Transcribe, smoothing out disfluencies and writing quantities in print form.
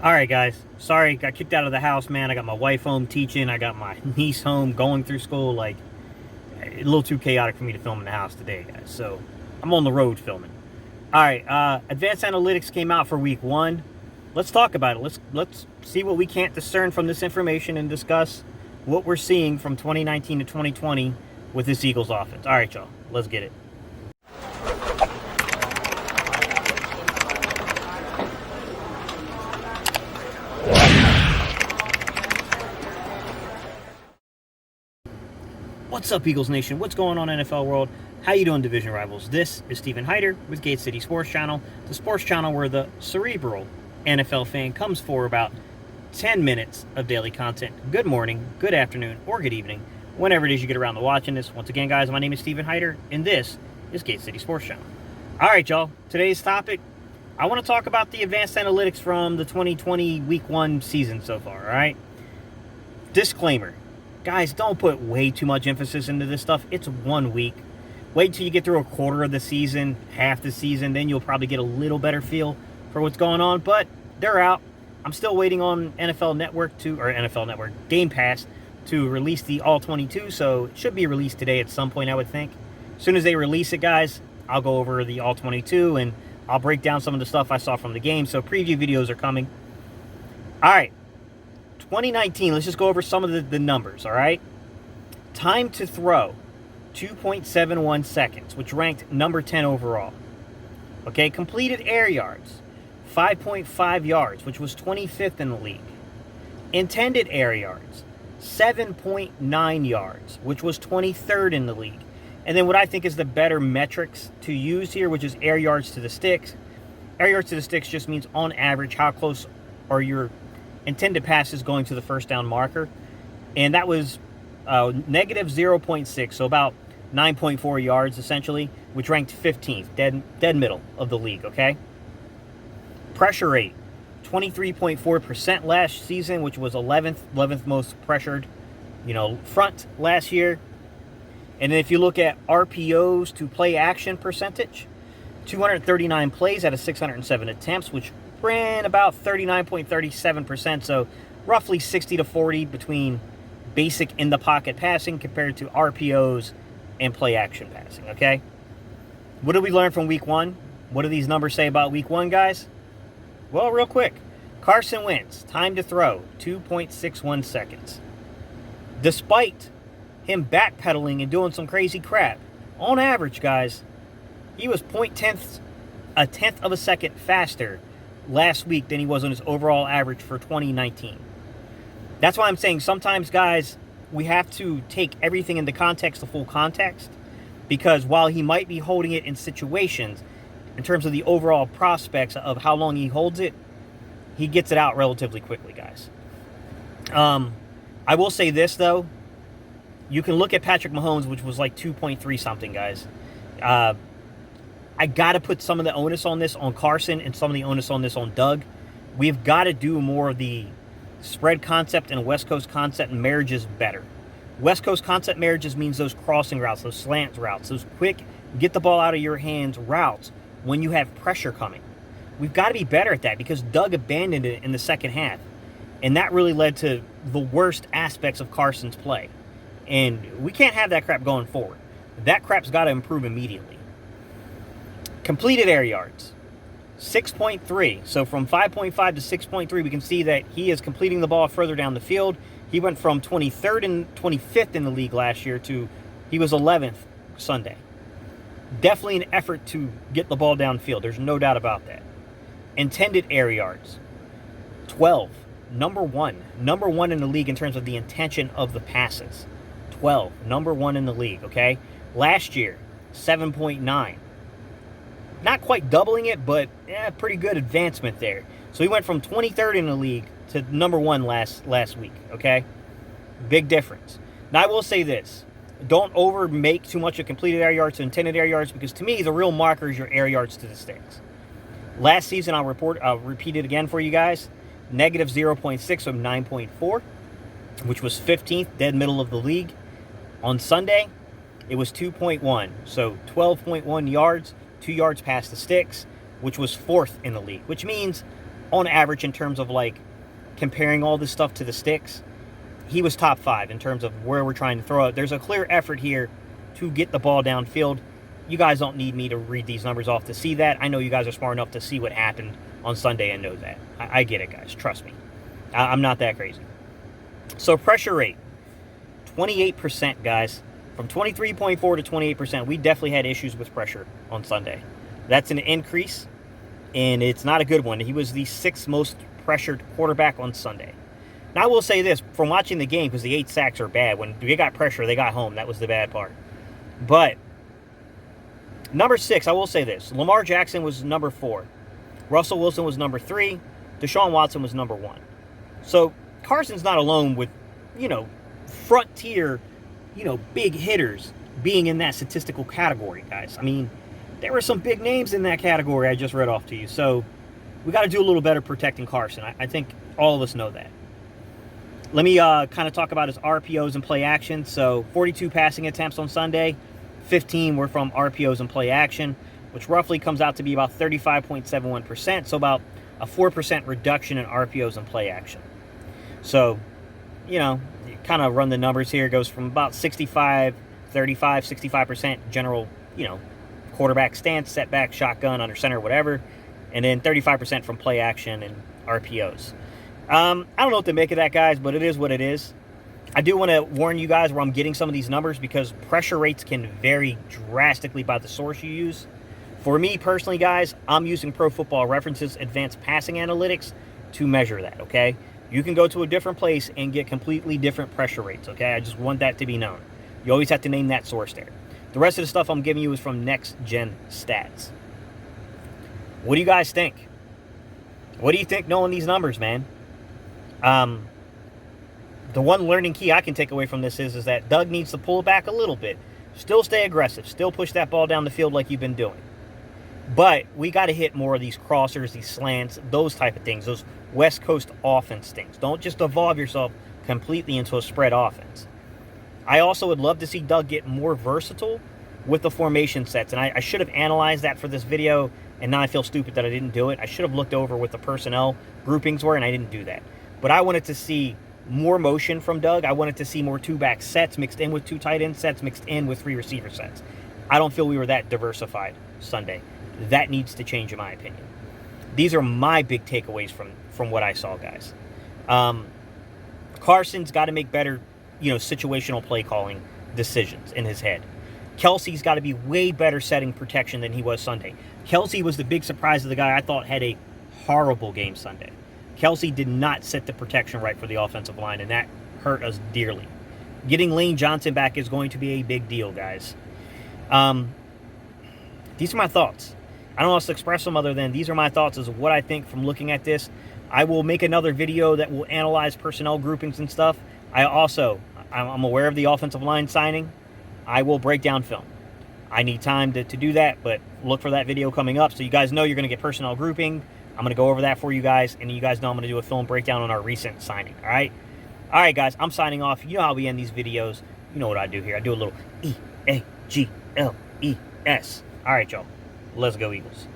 Alright guys, sorry, got kicked out of the house, man. I got my wife home teaching, I got my niece home going through school. Like, a little too chaotic for me to film in the house today, guys. So, I'm on the road filming. Alright, advanced analytics came out for week 1. Let's talk about it. Let's see what we can't discern from this information and discuss what we're seeing from 2019 to 2020 with this Eagles offense. Alright, y'all, let's get it. What's up, Eagles Nation? What's going on, NFL world? How you doing, division rivals? This is Stephen Hyder with Gate City Sports Channel, the sports channel where the cerebral NFL fan comes for about 10 minutes of daily content. Good morning, good afternoon, or good evening, whenever it is you get around to watching this. Once again, guys, my name is Stephen Hyder, and this is Gate City Sports Channel. All right, y'all. Today's topic, I want to talk about the advanced analytics from the 2020 Week 1 season so far, all right? Disclaimer. Guys, don't put way too much emphasis into this stuff. It's 1 week. Wait till you get through a quarter of the season, half the season, then you'll probably get a little better feel for what's going on. But they're out. I'm still waiting on NFL Network, Game Pass to release the All 22, so it should be released today at some point, I would think. As soon as they release it, guys, I'll go over the All 22, and I'll break down some of the stuff I saw from the game, so preview videos are coming. All right. 2019, let's just go over some of the numbers, all right? Time to throw, 2.71 seconds, which ranked number 10 overall. Okay, completed air yards, 5.5 yards, which was 25th in the league. Intended air yards, 7.9 yards, which was 23rd in the league. And then what I think is the better metrics to use here, which is air yards to the sticks. Air yards to the sticks just means, on average, how close are your intended passes going to the first down marker, and that was negative 0.6, so about 9.4 yards essentially, which ranked 15th, dead middle of the league. Okay, pressure rate, 23.4% last season, which was 11th most pressured, front last year. And then if you look at RPOs to play action percentage, 239 plays out of 607 attempts, which ran about 39.37%, so roughly 60 to 40 between basic in-the-pocket passing compared to RPOs and play-action passing, okay? What did we learn from Week 1? What do these numbers say about Week 1, guys? Well, real quick. Carson Wentz, time to throw, 2.61 seconds. Despite him backpedaling and doing some crazy crap, on average, guys, he was a tenth of a second faster last week than he was on his overall average for 2019. That's why I'm saying sometimes, guys, we have to take everything into context, the full context, because while he might be holding it in situations, in terms of the overall prospects of how long he holds it, he gets it out relatively quickly, guys. I will say this, though. You can look at Patrick Mahomes, which was like 2.3 something, guys. I got to put some of the onus on this on Carson and some of the onus on this on Doug. We've got to do more of the spread concept and West Coast concept marriages better. West Coast concept marriages means those crossing routes, those slant routes, those quick, get the ball out of your hands routes when you have pressure coming. We've got to be better at that because Doug abandoned it in the second half. And that really led to the worst aspects of Carson's play. And we can't have that crap going forward. That crap's got to improve immediately. Completed air yards, 6.3. So from 5.5 to 6.3, we can see that he is completing the ball further down the field. He went from 23rd and 25th in the league last year to he was 11th Sunday. Definitely an effort to get the ball downfield. There's no doubt about that. Intended air yards, 12. Number one in the league in terms of the intention of the passes. 12. Number 1 in the league, okay? Last year, 7.9. Not quite doubling it, but pretty good advancement there. So he went from 23rd in the league to number 1 last week, okay? Big difference. Now, I will say this. Don't make too much of completed air yards to intended air yards because, to me, the real marker is your air yards to the sticks. Last season, I'll repeat it again for you guys. Negative 0.6 of 9.4, which was 15th, dead middle of the league. On Sunday, it was 2.1, so 12.1 yards, 2 yards past the sticks, which was 4th in the league, which means on average, in terms of like comparing all this stuff to the sticks, he was top 5 in terms of where we're trying to throw it. There's a clear effort here to get the ball downfield. You guys don't need me to read these numbers off to see that. I know you guys are smart enough to see what happened on Sunday and know that. I get it, guys. Trust me. I'm not that crazy. So pressure rate, 28%, guys. From 23.4 to 28%. We definitely had issues with pressure on Sunday. That's an increase, and it's not a good one. He was the 6th most pressured quarterback on Sunday. Now, I will say this, from watching the game, because the 8 sacks are bad. When they got pressure, they got home. That was the bad part. But number 6, I will say this. Lamar Jackson was number 4. Russell Wilson was number 3. Deshaun Watson was number 1. So Carson's not alone with, front tier, big hitters being in that statistical category, guys. I mean, there were some big names in that category I just read off to you. So we got to do a little better protecting Carson. I think all of us know that. Let me kind of talk about his RPOs and play action. So 42 passing attempts on Sunday. 15 were from RPOs and play action, which roughly comes out to be about 35.71%. So about a 4% reduction in RPOs and play action. So, you kind of run the numbers here. It goes from about 65, 35, 65% general, quarterback stance, setback, shotgun, under center, whatever. And then 35% from play action and RPOs. I don't know what to make of that, guys, but it is what it is. I do want to warn you guys where I'm getting some of these numbers, because pressure rates can vary drastically by the source you use. For me personally, guys, I'm using Pro Football References Advanced Passing Analytics to measure that, okay? You can go to a different place and get completely different pressure rates, okay? I just want that to be known. You always have to name that source there. The rest of the stuff I'm giving you is from Next Gen Stats. What do you guys think? What do you think knowing these numbers, man? The one learning key I can take away from this is that Doug needs to pull back a little bit. Still stay aggressive. Still push that ball down the field like you've been doing. But we got to hit more of these crossers, these slants, those type of things, those West Coast offense things. Don't just evolve yourself completely into a spread offense. I also would love to see Doug get more versatile with the formation sets. And I should have analyzed that for this video, and now I feel stupid that I didn't do it. I should have looked over what the personnel groupings were, and I didn't do that. But I wanted to see more motion from Doug. I wanted to see more 2-back sets mixed in with 2 tight end sets mixed in with 3 receiver sets. I don't feel we were that diversified Sunday. That needs to change, in my opinion. These are my big takeaways from what I saw, guys. Carson's got to make better, situational play calling decisions in his head. Kelsey's got to be way better setting protection than he was Sunday. Kelsey was the big surprise of the guy I thought had a horrible game Sunday. Kelsey did not set the protection right for the offensive line, and that hurt us dearly. Getting Lane Johnson back is going to be a big deal, guys. These are my thoughts. I don't know how else to express them other than these are my thoughts as what I think from looking at this. I will make another video that will analyze personnel groupings and stuff. I'm aware of the offensive line signing. I will break down film. I need time to do that, but look for that video coming up so you guys know you're going to get personnel grouping. I'm going to go over that for you guys, and you guys know I'm going to do a film breakdown on our recent signing, all right? All right, guys, I'm signing off. You know how we end these videos. You know what I do here. I do a little E-A-G-L-E-S. All right, y'all. Let's go, Eagles.